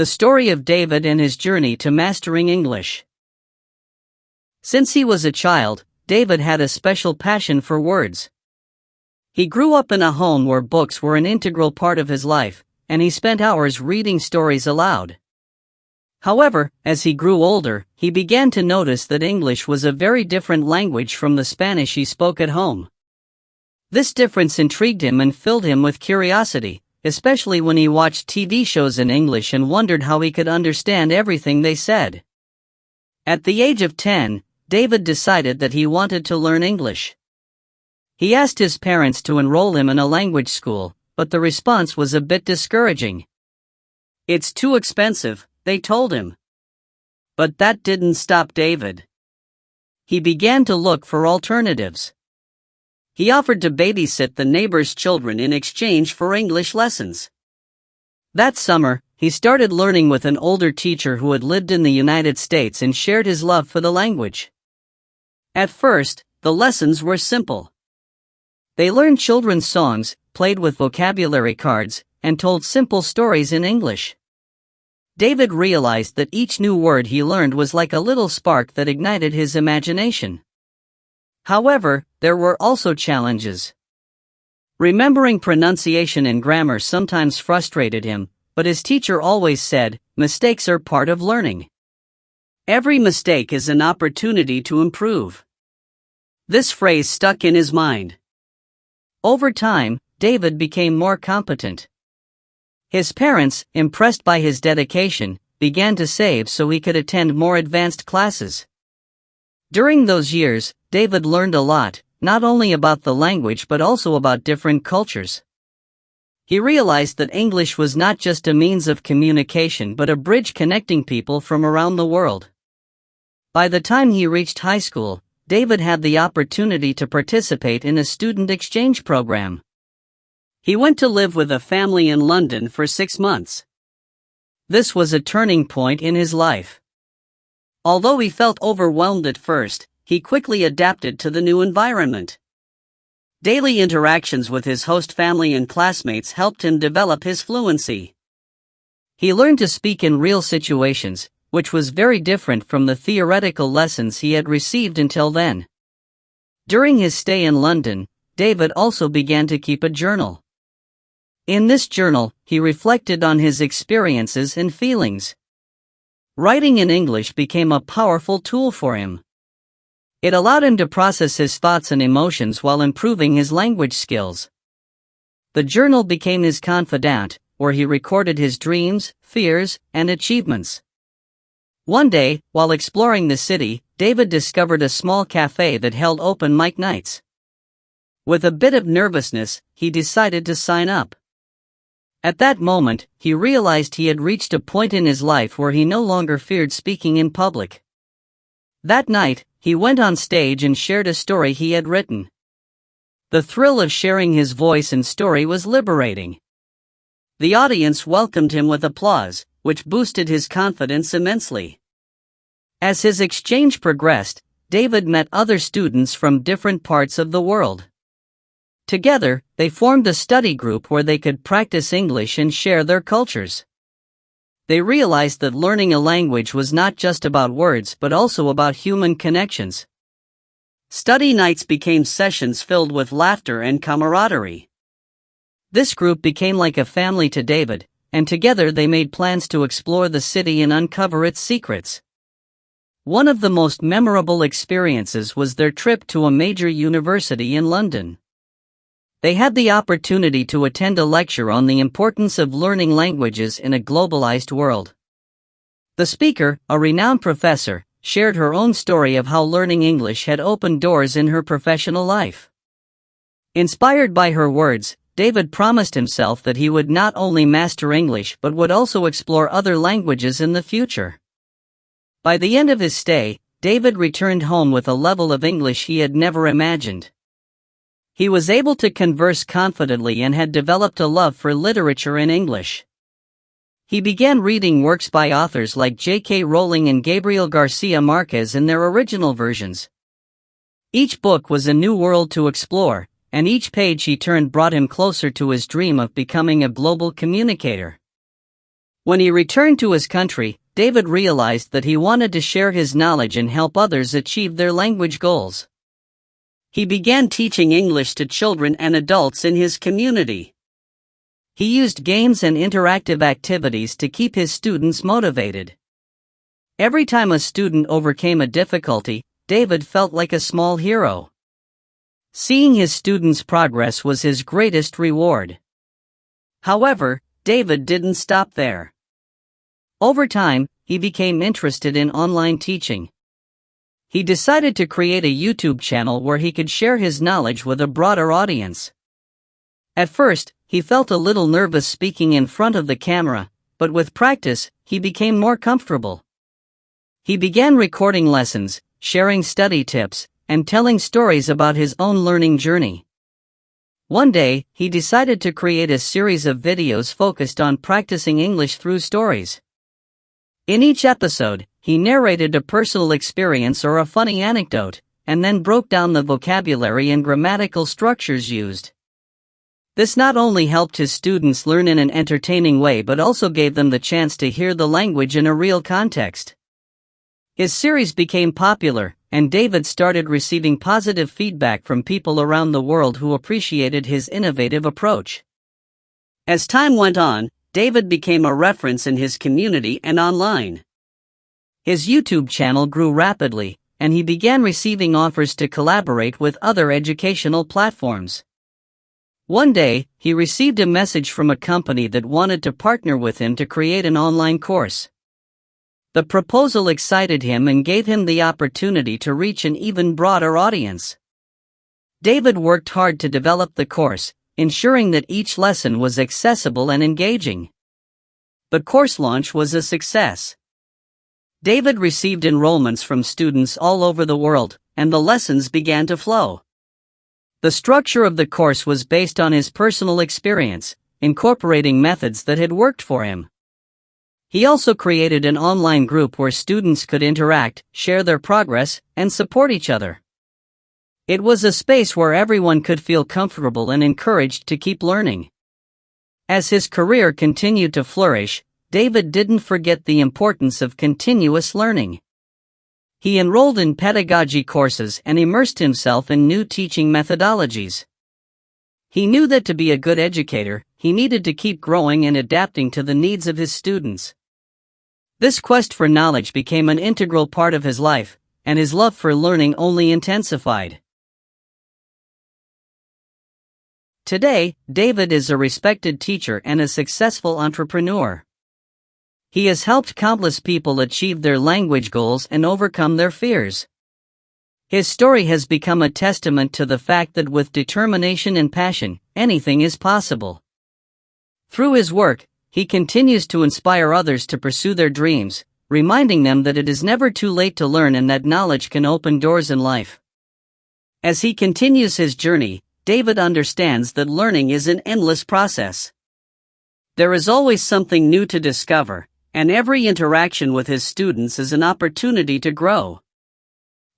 The story of David and his journey to mastering English. Since he was a child, David had a special passion for words. He grew up in a home where books were an integral part of his life, and he spent hours reading stories aloud. However, as he grew older, he began to notice that English was a very different language from the Spanish he spoke at home. This difference intrigued him and filled him with curiosity, especially when he watched TV shows in English and wondered how he could understand everything they said. At the age of 10, David decided that he wanted to learn English. He asked his parents to enroll him in a language school, but the response was a bit discouraging. "It's too expensive," they told him. But that didn't stop David. He began to look for alternatives. He offered to babysit the neighbors' children in exchange for English lessons. That summer, he started learning with an older teacher who had lived in the United States and shared his love for the language. At first, the lessons were simple. They learned children's songs, played with vocabulary cards, and told simple stories in English. David realized that each new word he learned was like a little spark that ignited his imagination. However, there were also challenges. Remembering pronunciation and grammar sometimes frustrated him, but his teacher always said, "Mistakes are part of learning. Every mistake is an opportunity to improve." This phrase stuck in his mind. Over time, David became more competent. His parents, impressed by his dedication, began to save so he could attend more advanced classes. During those years, David learned a lot, not only about the language but also about different cultures. He realized that English was not just a means of communication but a bridge connecting people from around the world. By the time he reached high school, David had the opportunity to participate in a student exchange program. He went to live with a family in London for 6 months. This was a turning point in his life. Although he felt overwhelmed at first, he quickly adapted to the new environment. Daily interactions with his host family and classmates helped him develop his fluency. He learned to speak in real situations, which was very different from the theoretical lessons he had received until then. During his stay in London, David also began to keep a journal. In this journal, he reflected on his experiences and feelings. Writing in English became a powerful tool for him. It allowed him to process his thoughts and emotions while improving his language skills. The journal became his confidant, where he recorded his dreams, fears, and achievements. One day, while exploring the city, David discovered a small cafe that held open mic nights. With a bit of nervousness, he decided to sign up. At that moment, he realized he had reached a point in his life where he no longer feared speaking in public. That night, he went on stage and shared a story he had written. The thrill of sharing his voice and story was liberating. The audience welcomed him with applause, which boosted his confidence immensely. As his exchange progressed, David met other students from different parts of the world. Together, they formed a study group where they could practice English and share their cultures. They realized that learning a language was not just about words but also about human connections. Study nights became sessions filled with laughter and camaraderie. This group became like a family to David, and together they made plans to explore the city and uncover its secrets. One of the most memorable experiences was their trip to a major university in London. They had the opportunity to attend a lecture on the importance of learning languages in a globalized world. The speaker, a renowned professor, shared her own story of how learning English had opened doors in her professional life. Inspired by her words, David promised himself that he would not only master English but would also explore other languages in the future. By the end of his stay, David returned home with a level of English he had never imagined. He was able to converse confidently and had developed a love for literature in English. He began reading works by authors like J.K. Rowling and Gabriel Garcia Marquez in their original versions. Each book was a new world to explore, and each page he turned brought him closer to his dream of becoming a global communicator. When he returned to his country, David realized that he wanted to share his knowledge and help others achieve their language goals. He began teaching English to children and adults in his community. He used games and interactive activities to keep his students motivated. Every time a student overcame a difficulty, David felt like a small hero. Seeing his students' progress was his greatest reward. However, David didn't stop there. Over time, he became interested in online teaching. He decided to create a YouTube channel where he could share his knowledge with a broader audience. At first, he felt a little nervous speaking in front of the camera, but with practice, he became more comfortable. He began recording lessons, sharing study tips, and telling stories about his own learning journey. One day, he decided to create a series of videos focused on practicing English through stories. In each episode, he narrated a personal experience or a funny anecdote, and then broke down the vocabulary and grammatical structures used. This not only helped his students learn in an entertaining way but also gave them the chance to hear the language in a real context. His series became popular, and David started receiving positive feedback from people around the world who appreciated his innovative approach. As time went on, David became a reference in his community and online. His YouTube channel grew rapidly, and he began receiving offers to collaborate with other educational platforms. One day, he received a message from a company that wanted to partner with him to create an online course. The proposal excited him and gave him the opportunity to reach an even broader audience. David worked hard to develop the course, ensuring that each lesson was accessible and engaging. The course launch was a success. David received enrollments from students all over the world, and the lessons began to flow. The structure of the course was based on his personal experience, incorporating methods that had worked for him. He also created an online group where students could interact, share their progress, and support each other. It was a space where everyone could feel comfortable and encouraged to keep learning. As his career continued to flourish, David didn't forget the importance of continuous learning. He enrolled in pedagogy courses and immersed himself in new teaching methodologies. He knew that to be a good educator, he needed to keep growing and adapting to the needs of his students. This quest for knowledge became an integral part of his life, and his love for learning only intensified. Today, David is a respected teacher and a successful entrepreneur. He has helped countless people achieve their language goals and overcome their fears. His story has become a testament to the fact that with determination and passion, anything is possible. Through his work, he continues to inspire others to pursue their dreams, reminding them that it is never too late to learn and that knowledge can open doors in life. As he continues his journey, David understands that learning is an endless process. There is always something new to discover, and every interaction with his students is an opportunity to grow.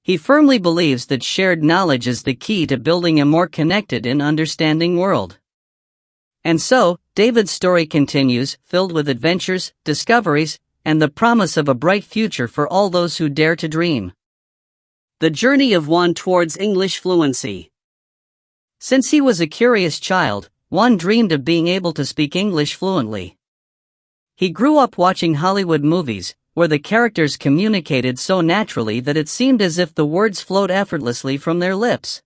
He firmly believes that shared knowledge is the key to building a more connected and understanding world. And so, David's story continues, filled with adventures, discoveries, and the promise of a bright future for all those who dare to dream. The journey of Juan towards English fluency. Since he was a curious child, Juan dreamed of being able to speak English fluently. He grew up watching Hollywood movies, where the characters communicated so naturally that it seemed as if the words flowed effortlessly from their lips.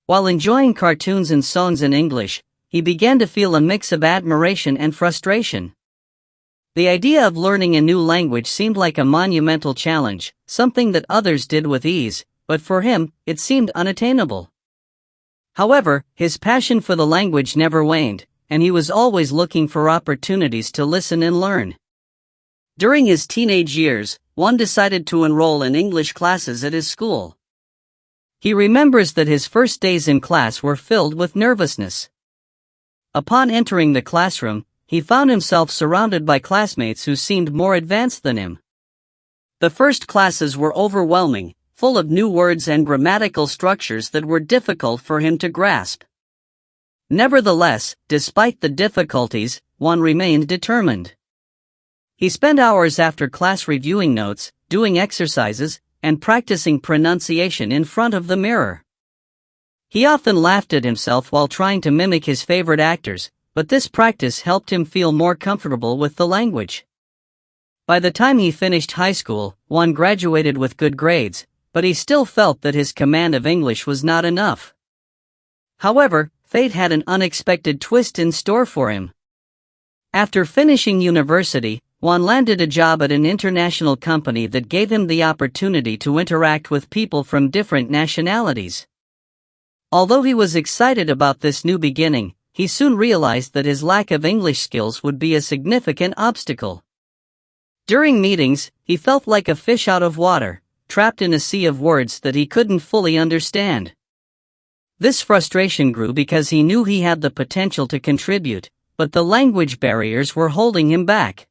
While enjoying cartoons and songs in English, he began to feel a mix of admiration and frustration. The idea of learning a new language seemed like a monumental challenge, something that others did with ease, but for him, it seemed unattainable. However, his passion for the language never waned, and he was always looking for opportunities to listen and learn. During his teenage years, Juan decided to enroll in English classes at his school. He remembers that his first days in class were filled with nervousness. Upon entering the classroom, he found himself surrounded by classmates who seemed more advanced than him. The first classes were overwhelming, full of new words and grammatical structures that were difficult for him to grasp. Nevertheless, despite the difficulties, Juan remained determined. He spent hours after class reviewing notes, doing exercises, and practicing pronunciation in front of the mirror. He often laughed at himself while trying to mimic his favorite actors, but this practice helped him feel more comfortable with the language. By the time he finished high school, Juan graduated with good grades, but he still felt that his command of English was not enough. However, fate had an unexpected twist in store for him. After finishing university, Juan landed a job at an international company that gave him the opportunity to interact with people from different nationalities. Although he was excited about this new beginning, he soon realized that his lack of English skills would be a significant obstacle. During meetings, he felt like a fish out of water, trapped in a sea of words that he couldn't fully understand. This frustration grew because he knew he had the potential to contribute, but the language barriers were holding him back.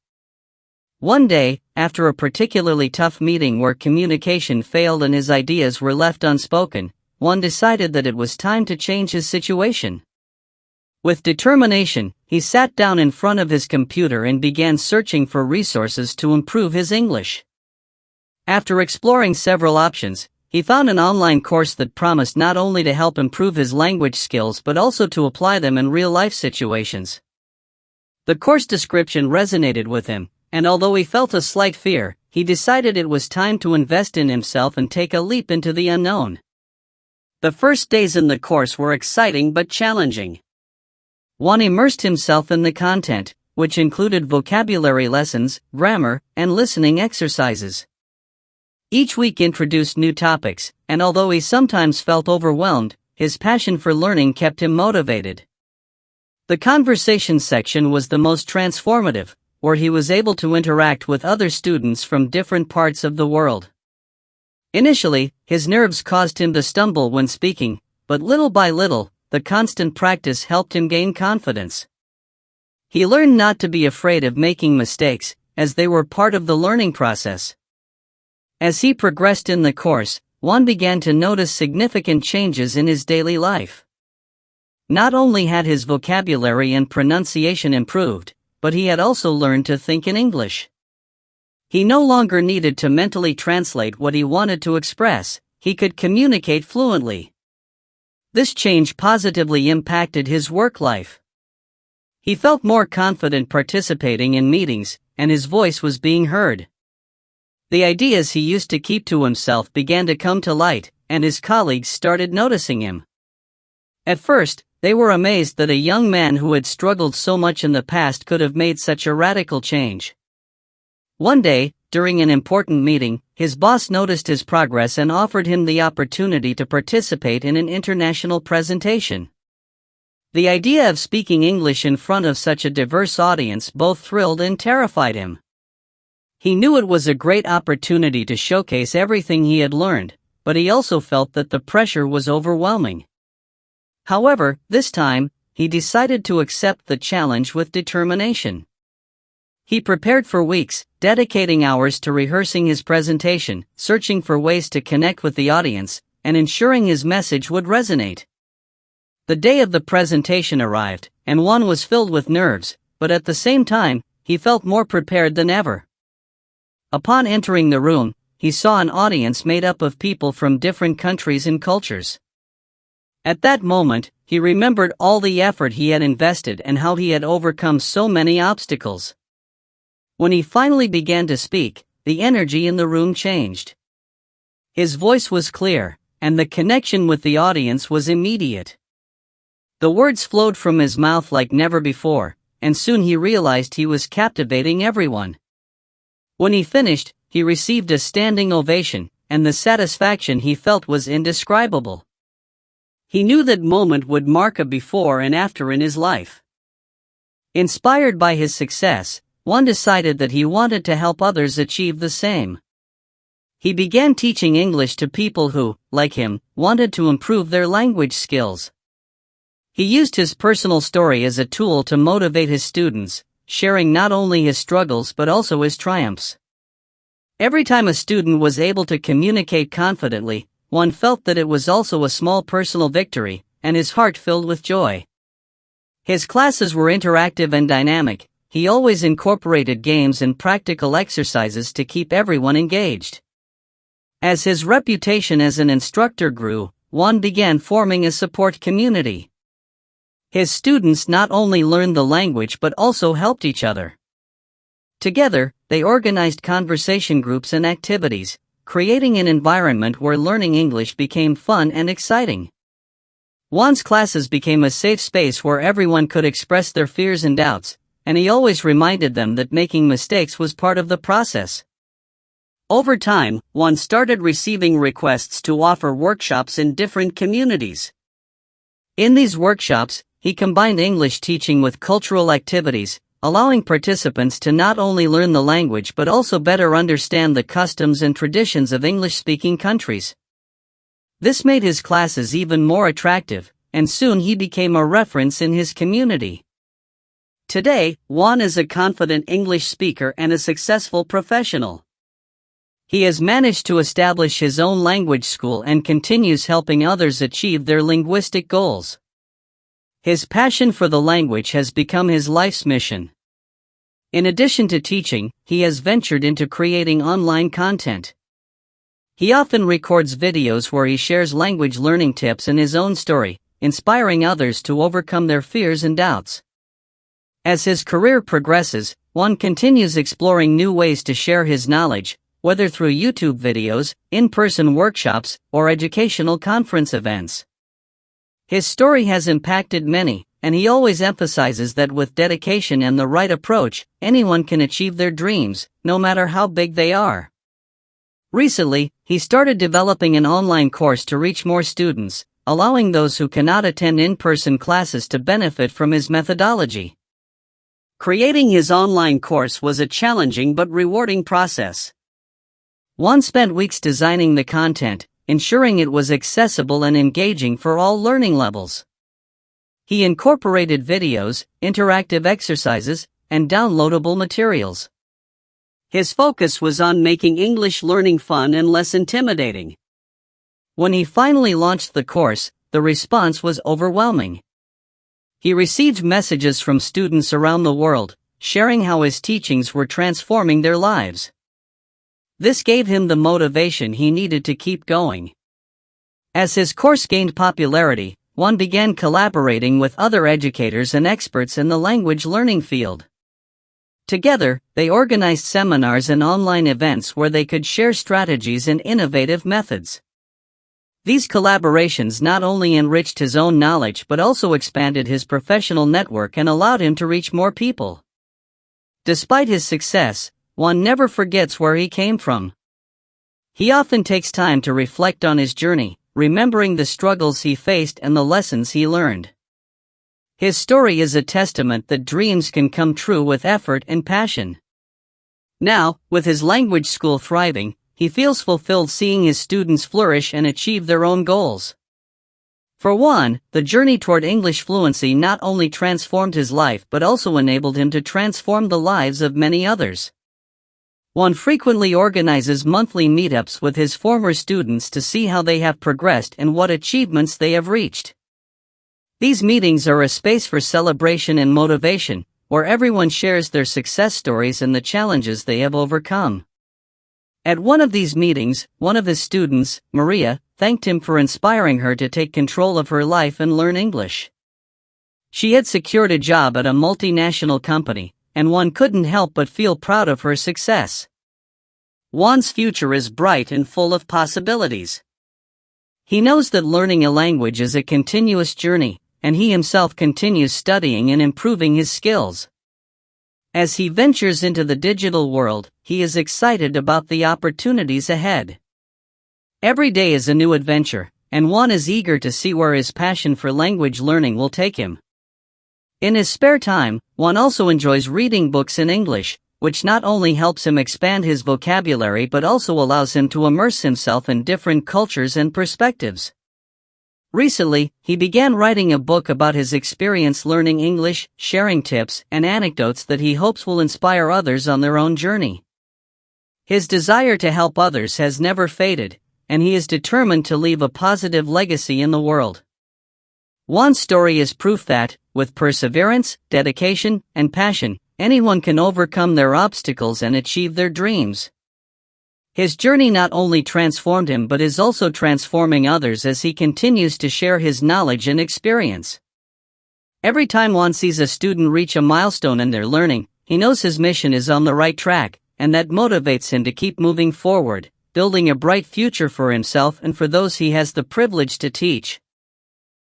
One day, after a particularly tough meeting where communication failed and his ideas were left unspoken, Juan decided that it was time to change his situation. With determination, he sat down in front of his computer and began searching for resources to improve his English. After exploring several options, he found an online course that promised not only to help improve his language skills but also to apply them in real-life situations. The course description resonated with him, and although he felt a slight fear, he decided it was time to invest in himself and take a leap into the unknown. The first days in the course were exciting but challenging. Juan immersed himself in the content, which included vocabulary lessons, grammar, and listening exercises. Each week introduced new topics, and although he sometimes felt overwhelmed, his passion for learning kept him motivated. The conversation section was the most transformative, where he was able to interact with other students from different parts of the world. Initially, his nerves caused him to stumble when speaking, but little by little, the constant practice helped him gain confidence. He learned not to be afraid of making mistakes, as they were part of the learning process. As he progressed in the course, Juan began to notice significant changes in his daily life. Not only had his vocabulary and pronunciation improved, but he had also learned to think in English. He no longer needed to mentally translate what he wanted to express, he could communicate fluently. This change positively impacted his work life. He felt more confident participating in meetings, and his voice was being heard. The ideas he used to keep to himself began to come to light, and his colleagues started noticing him. At first, they were amazed that a young man who had struggled so much in the past could have made such a radical change. One day, during an important meeting, his boss noticed his progress and offered him the opportunity to participate in an international presentation. The idea of speaking English in front of such a diverse audience both thrilled and terrified him. He knew it was a great opportunity to showcase everything he had learned, but he also felt that the pressure was overwhelming. However, this time, he decided to accept the challenge with determination. He prepared for weeks, dedicating hours to rehearsing his presentation, searching for ways to connect with the audience, and ensuring his message would resonate. The day of the presentation arrived, and Juan was filled with nerves, but at the same time, he felt more prepared than ever. Upon entering the room, he saw an audience made up of people from different countries and cultures. At that moment, he remembered all the effort he had invested and how he had overcome so many obstacles. When he finally began to speak, the energy in the room changed. His voice was clear, and the connection with the audience was immediate. The words flowed from his mouth like never before, and soon he realized he was captivating everyone. When he finished, he received a standing ovation, and the satisfaction he felt was indescribable. He knew that moment would mark a before and after in his life. Inspired by his success, Juan decided that he wanted to help others achieve the same. He began teaching English to people who, like him, wanted to improve their language skills. He used his personal story as a tool to motivate his students, sharing not only his struggles but also his triumphs. Every time a student was able to communicate confidently, Juan felt that it was also a small personal victory, and his heart filled with joy. His classes were interactive and dynamic. he always incorporated games and practical exercises to keep everyone engaged. As his reputation as an instructor grew, Juan began forming a support community. His students not only learned the language but also helped each other. Together, they organized conversation groups and activities, creating an environment where learning English became fun and exciting. Juan's classes became a safe space where everyone could express their fears and doubts, and he always reminded them that making mistakes was part of the process. Over time, Juan started receiving requests to offer workshops in different communities. In these workshops, he combined English teaching with cultural activities, allowing participants to not only learn the language but also better understand the customs and traditions of English-speaking countries. This made his classes even more attractive, and soon he became a reference in his community. Today, Juan is a confident English speaker and a successful professional. He has managed to establish his own language school and continues helping others achieve their linguistic goals. His passion for the language has become his life's mission. In addition to teaching, he has ventured into creating online content. He often records videos where he shares language learning tips and his own story, inspiring others to overcome their fears and doubts. As his career progresses, Juan continues exploring new ways to share his knowledge, whether through YouTube videos, in-person workshops, or educational conference events. His story has impacted many, and he always emphasizes that with dedication and the right approach, anyone can achieve their dreams, no matter how big they are. Recently, he started developing an online course to reach more students, allowing those who cannot attend in-person classes to benefit from his methodology. Creating his online course was a challenging but rewarding process. Juan spent weeks designing the content, ensuring it was accessible and engaging for all learning levels. He incorporated videos, interactive exercises, and downloadable materials. His focus was on making English learning fun and less intimidating. When he finally launched the course, the response was overwhelming. He received messages from students around the world, sharing how his teachings were transforming their lives. This gave him the motivation he needed to keep going. As his course gained popularity, Juan began collaborating with other educators and experts in the language learning field. Together, they organized seminars and online events where they could share strategies and innovative methods. These collaborations not only enriched his own knowledge but also expanded his professional network and allowed him to reach more people. Despite his success, Juan never forgets where he came from. He often takes time to reflect on his journey, remembering the struggles he faced and the lessons he learned. His story is a testament that dreams can come true with effort and passion. Now, with his language school thriving, he feels fulfilled seeing his students flourish and achieve their own goals. For Juan, the journey toward English fluency not only transformed his life but also enabled him to transform the lives of many others. Juan frequently organizes monthly meetups with his former students to see how they have progressed and what achievements they have reached. These meetings are a space for celebration and motivation, where everyone shares their success stories and the challenges they have overcome. At one of these meetings, one of his students, Maria, thanked him for inspiring her to take control of her life and learn English. She had secured a job at a multinational company, and Juan couldn't help but feel proud of her success. Juan's future is bright and full of possibilities. He knows that learning a language is a continuous journey, and he himself continues studying and improving his skills. As he ventures into the digital world, he is excited about the opportunities ahead. Every day is a new adventure, and Juan is eager to see where his passion for language learning will take him. In his spare time, Juan also enjoys reading books in English, which not only helps him expand his vocabulary but also allows him to immerse himself in different cultures and perspectives. Recently, he began writing a book about his experience learning English, sharing tips and anecdotes that he hopes will inspire others on their own journey. His desire to help others has never faded, and he is determined to leave a positive legacy in the world. Juan's story is proof that, with perseverance, dedication, and passion, anyone can overcome their obstacles and achieve their dreams. His journey not only transformed him but is also transforming others as he continues to share his knowledge and experience. Every time Juan sees a student reach a milestone in their learning, he knows his mission is on the right track, and that motivates him to keep moving forward, building a bright future for himself and for those he has the privilege to teach.